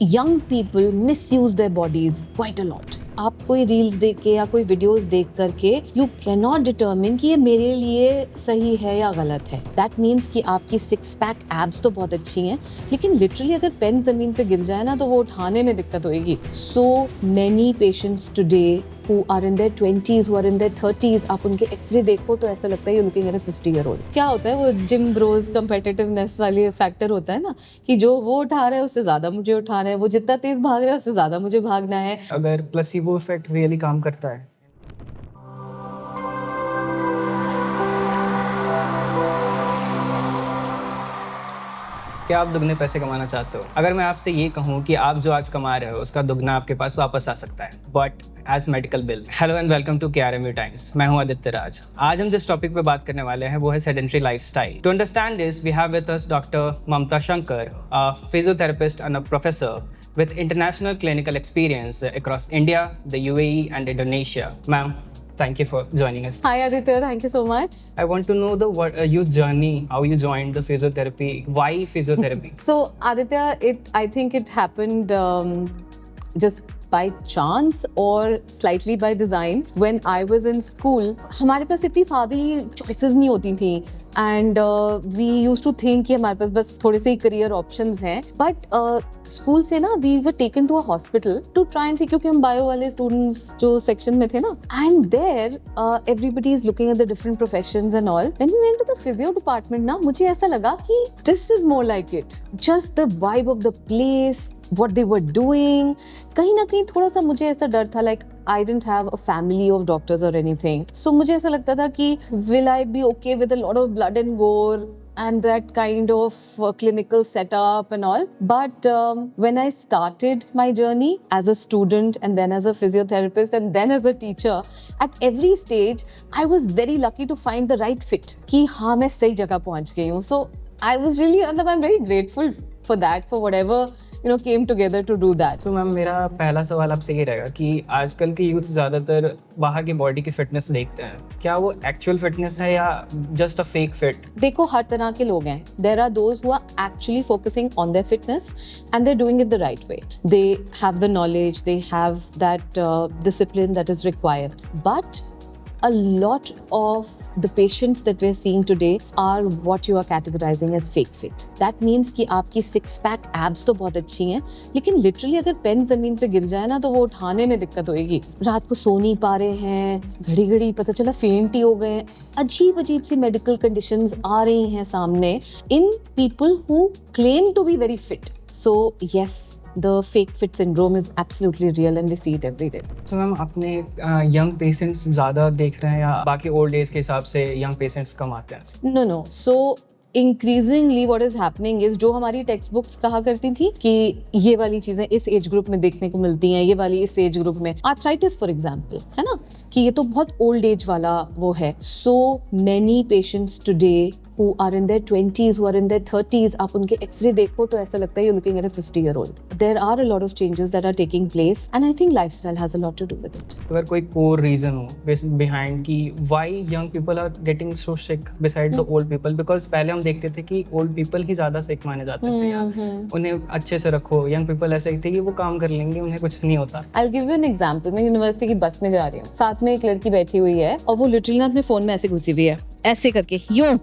young people misuse their bodies quite a lot. आप कोई reels देख के या कोई वीडियोस देख करके यू कैन नॉट डिटर्मिन कि ये मेरे लिए सही है या गलत है. दैट मीन्स कि आपकी सिक्स पैक एब्स तो बहुत अच्छी हैं, लेकिन लिटरली अगर पेन जमीन पे गिर जाए ना तो वो उठाने में दिक्कत होएगी. So many patients today who are in their 20s, who are in their 30s, आप उनके एक्सरे देखो तो ऐसा लगता है you're looking at a 50-year-old. क्या होता है वो जिम ब्रोज competitiveness वाली फैक्टर होता है ना कि जो वो उठा रहा है उससे ज़्यादा मुझे उठाना है, वो जितना तेज भाग रहा है उससे ज़्यादा मुझे भागना है. अगर प्लेसिबो इफेक्ट रियली काम करता है. क्या आप दुगने पैसे कमाना चाहते हो? अगर मैं आपसे ये कहूँ कि आप जो आज कमा रहे हो उसका दुगना आपके पास वापस आ सकता है, but as medical bill. Hello and welcome to KRMU times. मैं हूँ आदित्य राज. आज हम जिस टॉपिक पे बात करने वाले हैं वो है sedentary lifestyle. To understand this we have with us doctor Mamta Shankar, a physiotherapist and a professor with international clinical experience across India, the UAE and Indonesia. Ma'am, thank you for joining us. Hi Aditya, thank you so much. I want to know your journey, how you joined the physiotherapy, why physiotherapy? So Aditya, I think it happened just by chance or slightly by design. When I was in school, हमारे पास इतनी सारी choices नहीं होती थी and we used to think कि हमारे पास बस थोड़े से ही career options हैं. But स्कूल से ना we were taken to a hospital to try and see, क्योंकि हम bio वाले students जो section में थे ना, and there everybody is looking at the different professions and all. When we went to the physio department ना, मुझे ऐसा लगा कि this is more like it. Just the vibe of the place, what they were doing. कहीं ना कहीं थोड़ा सा मुझे ऐसा डर था, like I didn't have a family of doctors or anything. So मुझे ऐसा लगता था कि will I be okay with a lot of blood and gore and that kind of clinical setup and all. But when I started my journey as a student and then as a physiotherapist and then as a teacher, at every stage I was very lucky to find the right fit कि हाँ मैं सही जगह पहुँच गई हूँ. So I was really, I'm very grateful for that, for whatever came together to do that. तो ma'am मेरा पहला सवाल आपसे ये रहेगा कि आजकल के यूथ ज़्यादातर बाहर की बॉडी की फिटनेस देखते हैं. क्या वो एक्चुअल फिटनेस है या जस्ट अ फेक फिट? देखो हर तरह के लोग हैं. There are those who are actually focusing on their fitness and they're doing it the right way. They have the knowledge, they have that discipline that is required. But a lot of the patients that we're seeing today are what you are categorizing as fake fit. That means कि आपकी six pack abs तो बहुत अच्छी हैं, लेकिन literally अगर pen जमीन पे गिर जाए ना तो वो उठाने में दिक्कत होएगी. रात को सो नहीं पा रहे हैं, घड़ी घड़ी पता चला फेंट ही हो गए. अजीब अजीब सी मेडिकल कंडीशंस आ रही हैं सामने in people who claim to be very fit. So yes, the fake fit syndrome is absolutely real and we see it every day. तो मैम अपने यंग पेशेंट्स ज़्यादा देख रहे हैं या बाकी ओल्ड एज के हिसाब से यंग पेशेंट्स कम आते हैं? No. So increasingly what is happening is जो हमारी टेक्स्ट बुक्स कहा करती थी कि ये वाली चीजें इस एज ग्रुप में देखने को मिलती हैं, ये वाली इस एज ग्रुप में, आर्थराइटिस फॉर एग्जांपल है ना, कि ये तो बहुत ओल्ड एज वाला वो है. So many patients today who are in their 20s, who are in their 30s, आप उनके एक्सरे देखो तो ऐसा लगता है you're looking at a 50-year-old. There are a lot of changes that are taking place and I think lifestyle has a lot to do with it. अगर कोई core reason हो behind कि why young people are getting so sick beside the old people, because पहले हम देखते थे कि old people ही ज़्यादा sick माने जाते थे या उन्हें अच्छे से रखो. young people ऐसे थे कि वो काम कर लेंगे, उन्हें कुछ नहीं होता. I'll give you an example. मैं यूनिवर्सिटी की बस में जा रही हूँ, साथ में एक लड़की बैठी हुई है और वो लिटरली अपने फोन में ऐसे घुसी हुई है, ऐसे करके यूं.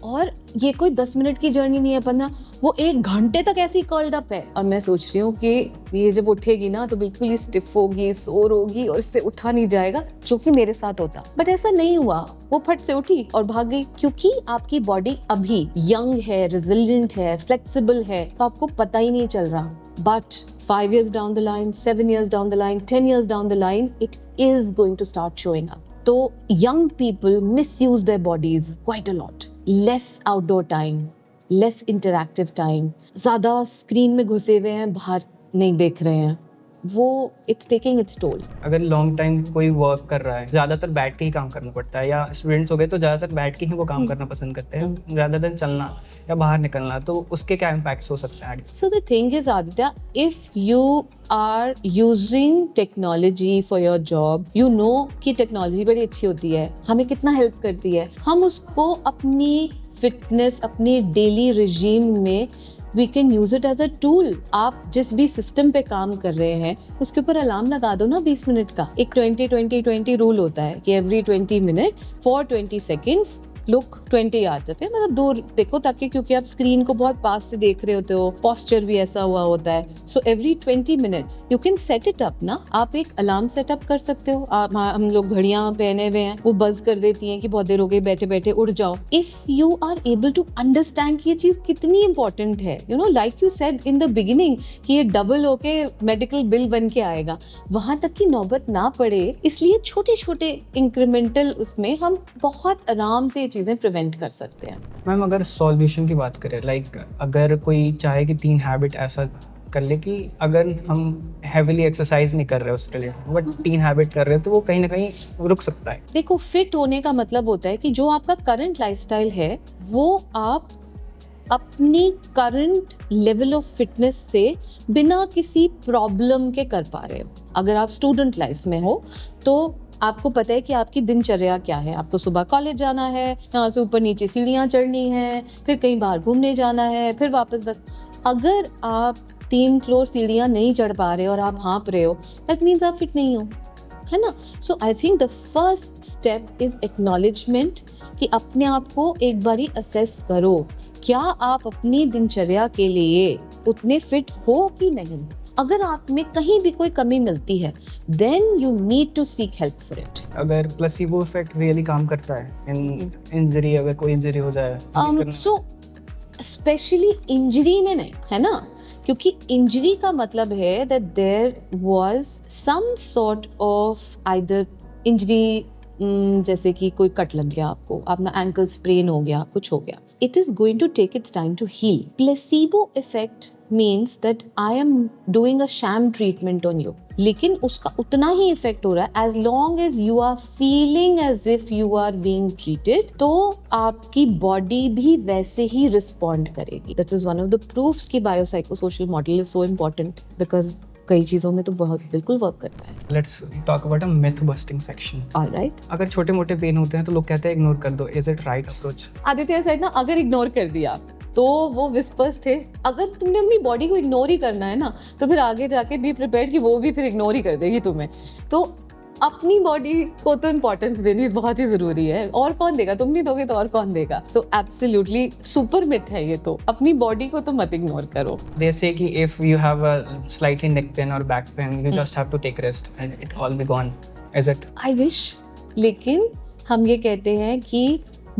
और ये कोई 10 मिनट की जर्नी नहीं है, 15, वो 1 घंटे तक ऐसी कर्ल्ड अप है. और मैं सोच रही हूँ कि ये जब उठेगी ना तो बिल्कुल ही स्टिफ होगी, सोर होगी और इससे उठा नहीं जाएगा, जो कि मेरे साथ होता. बट ऐसा नहीं हुआ, वो फट से उठी और भाग गई, क्योंकि आपकी बॉडी अभी यंग है, रेजिलिएंट है, फ्लेक्सिबल है, तो आपको पता ही नहीं चल रहा. But 5 years down the line, 7 years down the line, 10 years down the line, it is going to start showing up. So young people misuse their bodies quite a lot. Less outdoor time, less interactive time, ज़्यादा screen में घुसे हुए हैं, बाहर नहीं देख रहे हैं, वो it's taking its toll. अगर लॉन्ग टाइम कोई वर्क कर रहा है, ज़्यादातर बैठ के ही काम करना पड़ता है, या स्टूडेंट्स हो गए तो ज़्यादातर बैठ के ही वो काम करना पसंद करते हैं rather than चलना या बाहर निकलना, तो उसके क्या इम्पैक्ट्स हो सकते हैं? So the thing is, Aditya, if you are using technology for your job, you know कि टेक्नोलॉजी बड़ी अच्छी होती है, हमें कितना हेल्प करती है, हम उसको अपनी फिटनेस, अपनी डेली रिजीम में we can use it as a tool. आप जिस भी सिस्टम पे काम कर रहे हैं उसके ऊपर अलार्म लगा दो ना 20 मिनट का। एक 20-20-20 रूल होता है कि every 20 minutes for 20 seconds look 20 yards पे, मतलब दूर देखो, ताकि क्योंकि आप स्क्रीन को बहुत पास से देख रहे होते हो, पोस्चर भी ऐसा हुआ होता है। So every 20 minutes you can set it up ना। आप एक अलार्म सेटअप कर सकते हो। हम लोग घड़ियां पहने हुए हैं, वो बज कर देती हैं कि बहुत देर हो गई बैठे बैठे, उठ जाओ। If you are able to understand कि ये चीज कितनी इंपॉर्टेंट है, you know, like you said in the beginning कि ये डबल होके मेडिकल बिल बन के आएगा, वहां तक की नौबत ना पड़े, इसलिए छोटे छोटे इंक्रीमेंटल उसमें हम बहुत आराम से चीजें प्रिवेंट कर सकते हैं। मैम अगर सॉल्यूशन की बात करें, लाइक अगर कोई चाहे कि 3 हैबिट ऐसा कर ले कि अगर हम हैवीली एक्सरसाइज नहीं कर रहे उसके लिए, बट 3 हैबिट कर रहे हैं, तो वो कहीं ना कहीं रुक सकता है। देखो, फिट होने का मतलब होता है कि जो आपका करंट लाइफस्टाइल है वो आप अपनी करंट लेवल ऑफ फिटनेस से बिना किसी प्रॉब्लम के कर पा रहे हो। अगर आप स्टूडेंट लाइफ में हो तो आपको पता है कि आपकी दिनचर्या क्या है। आपको सुबह कॉलेज जाना है, यहाँ से ऊपर नीचे सीढ़ियाँ चढ़नी है, फिर कहीं बाहर घूमने जाना है, फिर वापस बस। अगर आप 3 फ्लोर सीढ़ियाँ नहीं चढ़ पा रहे हो और आप हाँप रहे हो, दैट मीन्स आप फिट नहीं हो, है ना। So I think the first step is acknowledgement कि अपने आप को एक बारी असेस करो, क्या आप अपनी दिनचर्या के लिए उतने फिट हो कि नहीं। अगर आप में कहीं भी कोई कमी मिलती है, then you need to seek help for it. अगर प्लेसिबो इफेक्ट रियली काम करता है इन इंजरी, अगर कोई इंजरी हो जाए, सो स्पेशली इंजरी में नहीं, है ना, क्योंकि इंजरी का मतलब है that there was some sort of either injury, जैसे कि कोई कट लग गया आपको, अपना एंकल स्प्रेन हो गया, कुछ हो गया, it is going to take its time to heal. Placebo effect means that I am doing a sham treatment on you, लेकिन उसका उतना ही इफेक्ट हो रहा है as long as you are feeling as if you are being treated, तो आपकी body भी वैसे ही रिस्पॉन्ड करेगी। That is one of the proofs कि biopsychosocial model is so important, because कई चीजों में तो बहुत बिल्कुल वर्क करता है। Let's talk about a myth busting section. Alright, अगर छोटे मोटे पेन होते हैं तो लोग कहते हैं इग्नोर कर दो, is it right approach? Aditya side ना, अगर इग्नोर कर दिया तो वो विस्पर्स थे। अगर तुमने अपनी बॉडी को इग्नोर ही करना है ना, तो फिर आगे जाके बी प्रिपेयर्ड कि वो भी फिर इग्नोर ही कर देगी तुम्हें। तो अपनी बॉडी को तो इम्पोर्टेंस देनी बहुत ही जरूरी है। और कौन देगा? तुम नहीं दोगे तो और कौन देगा? सो एब्सोल्युटली सुपर मिथ है ये तो। अपनी बॉडी को तो मत इग्नोर करो। They say कि if you have a slightly neck pain or back pain, you just have to take rest and it all be gone. Is it? I wish, लेकिन हम ये कहते हैं कि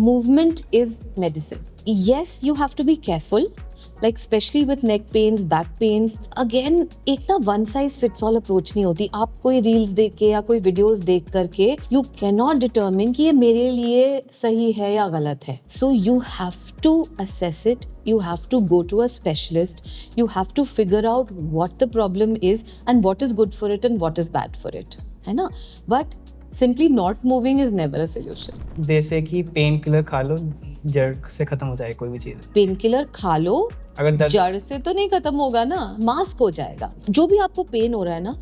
movement is medicine. Yes, you have to be careful, like especially with neck pains, back pains. Again, एक ना one size fits all approach नहीं होती। आप कोई reels देख के या कोई videos देख करके you cannot determine कि ये मेरे लिए सही है या गलत है। So you have to assess it. You have to go to a specialist. You have to figure out what the problem is and what is good for it and what is bad for it, है ना? But simply not moving is never a solution. They say कि pain killer खा लो, जड़ से खत्म हो जाए कोई भी चीज। पेन किलर खा लो, अगर दर्द जड़ से तो नहीं खत्म होगा ना, मास्क हो जाएगा। जो भी आपको पेन हो रहा है ना,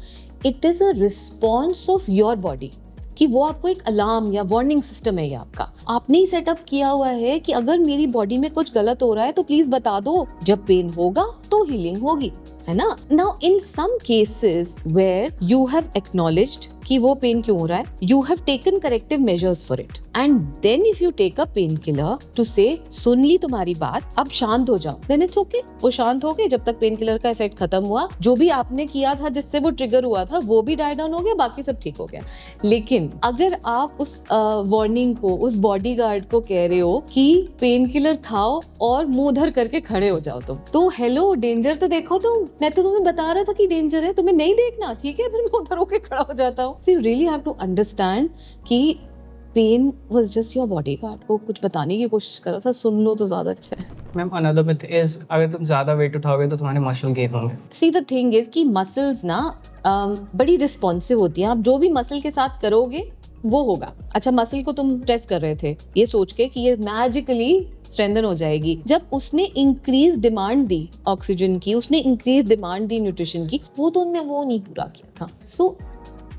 it is a response of your body, कि वो आपको एक अलार्म या वार्निंग सिस्टम है ये आपका। आपने ही सेटअप किया हुआ है कि अगर मेरी बॉडी में कुछ गलत हो रहा है तो प्लीज बता दो, जब पेन होगा तो हीलिंग होगी, है ना। Now in some cases where you have acknowledged कि वो पेन क्यों हो रहा है, you have taken corrective measures for it, and then if you take a painkiller to say soon ली तुम्हारी बात, अब शांत हो जाओ, देन इट्स ओके। वो शांत हो गए, जब तक पेन किलर का इफेक्ट खत्म हुआ, जो भी आपने किया था जिससे वो ट्रिगर हुआ था वो भी डाई डाउन हो गया, बाकी सब ठीक हो गया। लेकिन अगर आप उस वार्निंग को, उस बॉडीगार्ड को कह रहे हो कि पेन किलर खाओ और मुंह धर करके खड़े हो जाओ तुम, तो हेलो, डेंजर तो देखो तुम। मैं तो तुम्हें बता रहा था कि डेंजर है, तुम्हें नहीं देखना, ठीक है, फिर मैं उधर होके खड़ा हो जाता हूँ। So you really have to understand कि pen was just your bodyguard, वो कुछ बताने की कोशिश कर रहा था, सुन लो तो ज्यादा अच्छा है। मैम अनदर मिथ इज अगर तुम ज्यादा वेट उठाओगे तो तुम्हारे मसल गेन होंगे। See the thing is कि मसल्स ना बड़ी रिस्पॉन्सिव होती हैं। आप जो भी मसल के साथ करोगे वो होगा। अच्छा, मसल को तुम प्रेस कर रहे थे ये सोच के कि ये मैजिकली स्ट्रेंथन हो जाएगी, जब उसने इंक्रीज डिमांड दी ऑक्सीजन की, उसने इंक्रीज डिमांड दी न्यूट्रिशन की, वो तो उनने वो नहीं पूरा किया था। सो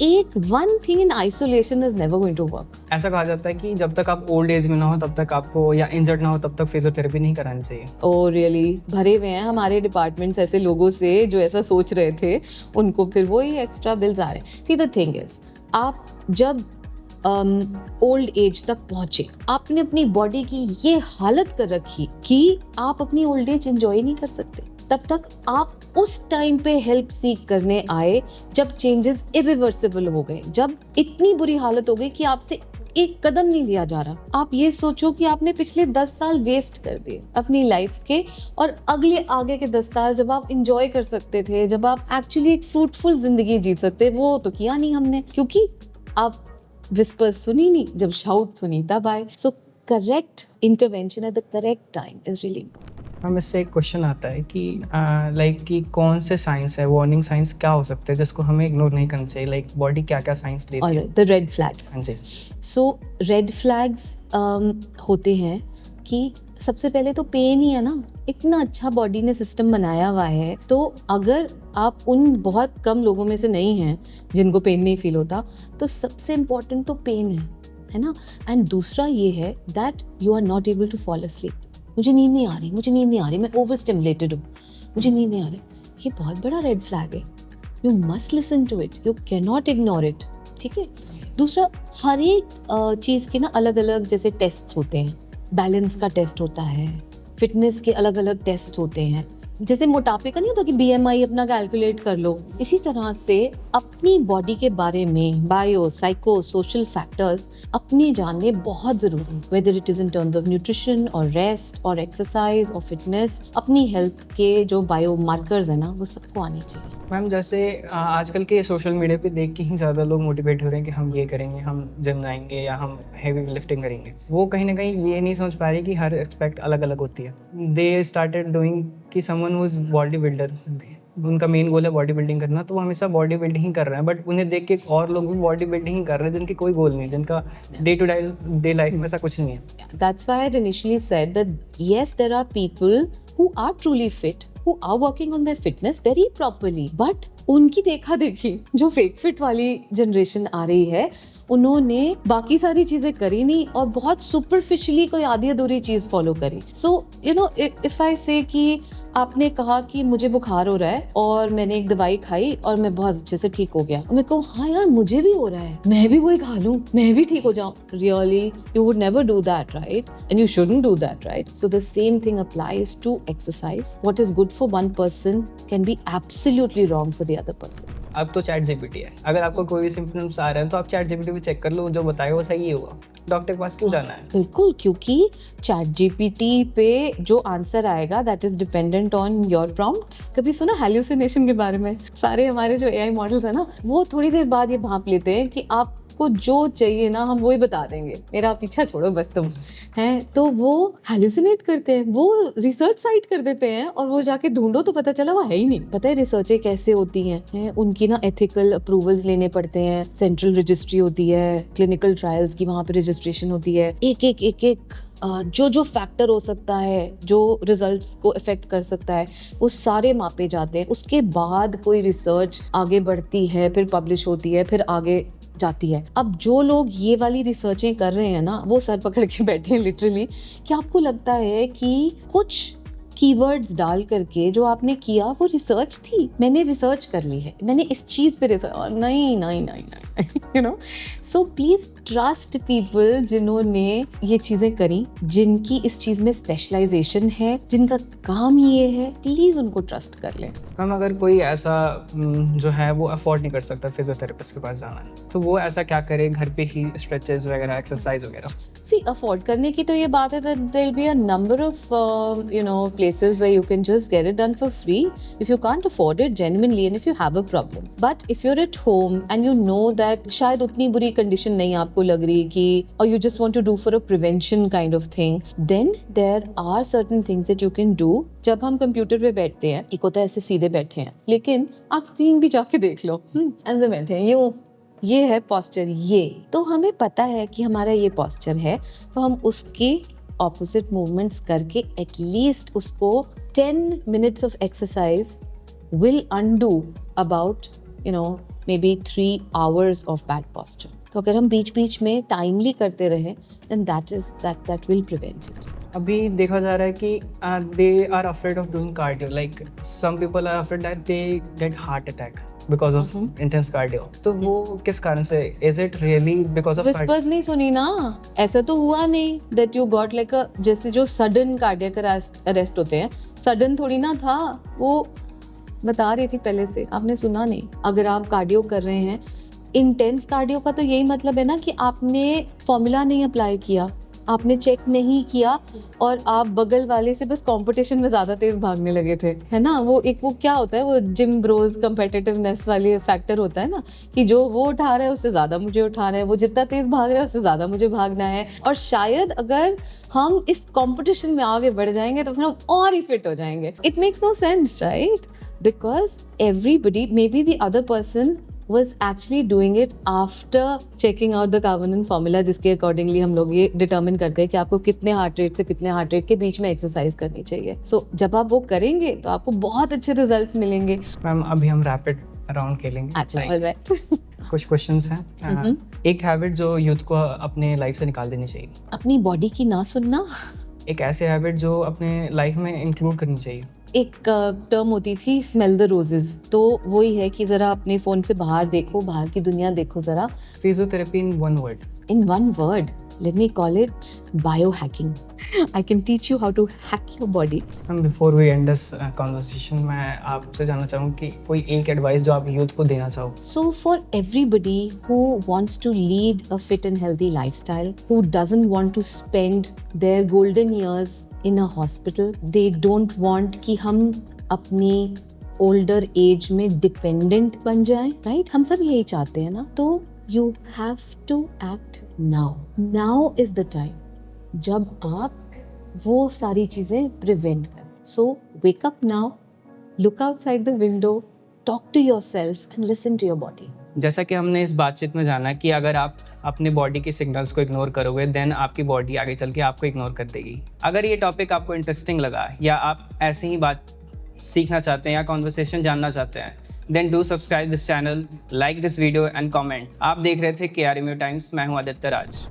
एक one thing in isolation is never going to work. ऐसा कहा जाता है कि जब तक आप ओल्ड एज में ना हो तब तक आपको, या इंजर्ड ना हो तब तक फिजियोथेरेपी नहीं करानी चाहिए। ओ रियली, भरे हुए हैं हमारे डिपार्टमेंट्स ऐसे लोगों से जो ऐसा सोच रहे थे, उनको फिर वही एक्स्ट्रा बिल्स आ रहे हैं। सी द थिंग इज, आप जब ओल्ड एज तक पहुंचे, आपने अपनी बॉडी की ये हालत कर रखी कि आप अपनी ओल्ड एज एंजॉय नहीं कर सकते, तब तक आप उस टाइम पे हेल्प सीख करने आए जब चेंजेस इरिवर्सिबल हो गए, जब इतनी बुरी हालत हो गई कि आपसे एक कदम नहीं लिया जा रहा। आप ये सोचो कि आपने पिछले 10 साल वेस्ट कर दिए अपनी लाइफ के, और अगले आगे के 10 साल जब आप इंजॉय कर सकते थे, जब आप एक्चुअली एक फ्रूटफुल जिंदगी जी सकते, वो तो किया नहीं हमने, क्योंकि आप विस्पर्स सुनी नहीं, जब शाउट सुनी तब आए। So correct intervention at the correct time is really important. हम इससे एक क्वेश्चन आता है कि लाइक कि कौन से साइंस है, वार्निंग साइंस क्या हो सकते हैं जिसको हमें इग्नोर नहीं करना चाहिए, लाइक बॉडी क्या क्या साइंस देती है? The red flags. हाँ जी। सो रेड फ्लैग्स होते हैं कि सबसे पहले तो पेन ही है ना, इतना अच्छा बॉडी ने सिस्टम बनाया हुआ है, तो अगर आप उन बहुत कम लोगों में से नहीं हैं जिनको पेन नहीं फील होता, तो सबसे इम्पोर्टेंट तो पेन है ना। एंड दूसरा ये है that you are not able to fall asleep। मुझे नींद नहीं आ रही, मैं ओवर स्टिमुलेटेड हूँ, मुझे नींद नहीं आ रही, ये बहुत बड़ा रेड फ्लैग है। You must listen to it, you can not ignore it, ठीक है। दूसरा, हर एक चीज़ के ना अलग अलग जैसे टेस्ट होते हैं, बैलेंस का टेस्ट होता है, फिटनेस के अलग अलग टेस्ट होते हैं। जैसे मोटापे का नहीं होता कि BMI अपना कैलकुलेट कर लो, इसी तरह से अपनी बॉडी के बारे में बायो साइको सोशल फैक्टर्स अपने जानने बहुत ज़रूरी है, whether it is in terms of nutrition और रेस्ट और एक्सरसाइज और फिटनेस। अपनी हेल्थ के जो बायो मार्कर्स है ना, वो सबको आनी चाहिए। मैम जैसे आजकल के सोशल मीडिया पे देख के ही ज़्यादा लोग मोटिवेट हो रहे हैं कि हम ये करेंगे, हम जिम जाएंगे या हम हैवी लिफ्टिंग करेंगे। वो कहीं ना कहीं ये नहीं समझ पा रही कि हर एक्सपेक्ट अलग अलग होती है। दे स्टार्टेड डूइंग कि someone who is body builder, उनका मेन गोल है बॉडी बिल्डिंग करना, तो वो हमेशा बॉडी बिल्डिंग ही कर रहे हैं, बट उन्हें देख के और लोग भी बॉडी बिल्डिंग ही कर रहे हैं जिनकी कोई गोल नहीं है, जिनका डे टू डे लाइफ में ऐसा कुछ नहीं है। That's why I initially said that yes, there are people who are truly fit, who are working on their fitness very properly, but उनकी देखा देखी जो फेक फिट वाली जनरेशन आ रही है, उन्होंने बाकी सारी चीजें करी नहीं और बहुत सुपरफिशियली कोई आधी अधूरी चीज फॉलो करी। So you know, if I से कि आपने कहा कि मुझे बुखार हो रहा है और मैंने एक दवाई खाई और मैं बहुत अच्छे से ठीक हो गया, मैं कहूँ हाँ यार मुझे भी हो रहा है, मैं भी वही खा लूँ, मैं भी ठीक हो जाऊँ। Really you would never do that, right? And you shouldn't do that, right? So the same thing applies to exercise. What is good for one person can be absolutely wrong for the other person. अब तो chat GPT है, अगर आपको कोई भी symptoms आ रहे हैं तो आप चैट जीपीटी पे चेक कर लो, जो बताएगा वो सही होगा। डॉक्टर के पास क्यों जाना है? बिल्कुल, क्योंकि चैट जीपीटी पे जो आंसर आएगा that is dependent on your prompts. कभी सुना हैल्यूसिनेशन के बारे में? सारे हमारे जो AI मॉडल्स है ना, वो थोड़ी देर बाद ये भांप लेते हैं कि आपको जो चाहिए ना हम वही बता देंगे, मेरा पीछा छोड़ो बस तुम, हैं? तो वो हैल्यूसिनेट करते हैं, वो रिसर्च साइट कर देते हैं और वो जाके ढूंढो तो पता चला वो है ही नहीं। पता है रिसर्चें कैसे होती हैं? उनकी ना एथिकल अप्रूवल्स लेने पड़ते हैं, सेंट्रल रजिस्ट्री होती है, क्लिनिकल ट्रायल्स की वहाँ पे रजिस्ट्रेशन होती है, एक जो फैक्टर हो सकता है, जो रिजल्ट्स को इफेक्ट कर सकता है, वो सारे मापे जाते हैं। उसके बाद कोई रिसर्च आगे बढ़ती है, फिर पब्लिश होती है, फिर आगे जाती है। अब जो लोग ये वाली रिसर्चें कर रहे हैं ना, वो सर पकड़ के बैठे हैं लिटरली कि आपको लगता है कि कुछ कीवर्ड्स डाल करके जो आपने किया वो रिसर्च थी, मैंने रिसर्च कर ली है, मैंने इस चीज़ पे रिसर्च, नहीं you know. So please trust people जिन्होंने ये चीज़ें करी, जिनकी इस चीज़ में स्पेशलाइजेशन है, जिनका काम ये है, प्लीज़ उनको ट्रस्ट कर लें। हम अगर कोई ऐसा जो है वो अफोर्ड नहीं कर सकता फिजियोथेरेपिस्ट के पास जाना, तो वो ऐसा क्या करे? घर पे ही स्ट्रेचेस वगैरह, एक्सरसाइज वगैरह। सी अफोर्ड करने की तो ये बात है that there will be a number of places where you can just get it done for free if you can't afford it genuinely and if you have a problem. But if you're at home and you know that शायद उतनी बुरी condition नहीं आपको लग रही कि or you just want to do for a prevention kind of thing, then there are certain things that you can do. जब हम कंप्यूटर पे बैठते हैं, एक होता है ऐसे सीधे बैठे हैं, लेकिन आप कहीं भी जाके देख लो, ऐसे बैठे हैं, यूं, ये है पोस्चर, ये तो हमें पता है कि हमारा ये पोस्चर है, तो हम उसके ऑपोजिट मूवमेंट्स करके एटलीस्ट उसको 10 minutes of exercise will undo about maybe 3 hours of bad posture. तो अगर हम बीच बीच में टाइमली करते रहे then that will prevent it. अभी देखा जा रहा है कि they are afraid of doing cardio, like some people are afraid that they get heart attack because of intense cardio. तो वो किस कारण से? Is it really because of Whispers नहीं सुनी ना, ऐसा तो हुआ नहीं that you got like a, जैसे जो sudden cardiac arrest होते हैं, sudden थोड़ी ना था, वो बता रही थी पहले से, आपने सुना नहीं. अगर आप कार्डियो कर रहे हैं, इंटेंस कार्डियो का तो यही मतलब है ना कि आपने फॉर्मूला नहीं अप्लाई किया, आपने चेक नहीं किया और आप बगल वाले से बस कंपटीशन में ज़्यादा तेज़ भागने लगे थे, है ना. वो क्या होता है, वो जिम ब्रोज कंपेटिटिवनेस वाली फैक्टर होता है ना, कि जो वो उठा रहा है उससे ज़्यादा मुझे उठाना है, वो जितना तेज़ भाग रहा है उससे ज़्यादा मुझे भागना है. और शायद अगर हम इस कंपटीशन में आगे बढ़ जाएंगे तो फिर हम और ही फिट हो जाएंगे. It makes no sense, right? Because everybody, maybe the other person was actually doing it after checking out the Karvanen formula, जिसके अकॉर्डिंगली हम लोग ये डिटर्मिन करते हैं कि आपको कितने हार्ट रेट से कितने हार्ट रेट के बीच में एक्सरसाइज करनी चाहिए. सो जब आप वो करेंगे तो आपको बहुत अच्छे रिजल्ट्स मिलेंगे. मैम अभी हम रैपिड राउंड खेलेंगे. अच्छा, ऑलराइट. कुछ क्वेश्चंस हैं. एक हैबिट जो यूथ को अपने लाइफ से निकाल देनी चाहिए. अपनी बॉडी की ना सुनना. एक ऐसे हैबिट जो अपने लाइफ में इंक्लूड करनी चाहिए. एक टर्म होती थी स्मेल द रोजेस, तो वही है कि ज़रा अपने फ़ोन से बाहर देखो, बाहर की दुनिया देखो ज़रा. Physiotherapy in one word. In one word, let me call it biohacking. I can teach you how to hack your body. Ma'am before we end this conversation, मैं आपसे जानना चाहूँ कि कोई एक एडवाइस जो आप यूथ को देना चाहो. So for everybody who wants to lead a fit and healthy lifestyle, who doesn't want to spend their golden years in a hospital, they don't want कि हम अपनी older age में dependent बन जाएं, right? हम सब यही चाहते हैं ना. तो you have to act now. Now is the time जब आप वो सारी चीज़ें prevent करें. So wake up now, look outside the window, talk to yourself and listen to your body. जैसा कि हमने इस बातचीत में जाना कि अगर आप अपने बॉडी के सिग्नल्स को इग्नोर करोगे देन आपकी बॉडी आगे चल के आपको इग्नोर कर देगी. अगर ये टॉपिक आपको इंटरेस्टिंग लगा या आप ऐसे ही बात सीखना चाहते हैं या कॉन्वर्सेशन जानना चाहते हैं, then do subscribe this channel, like this video and comment. आप देख रहे थे KRMU टाइम्स. मैं हूँ आदित्य राज.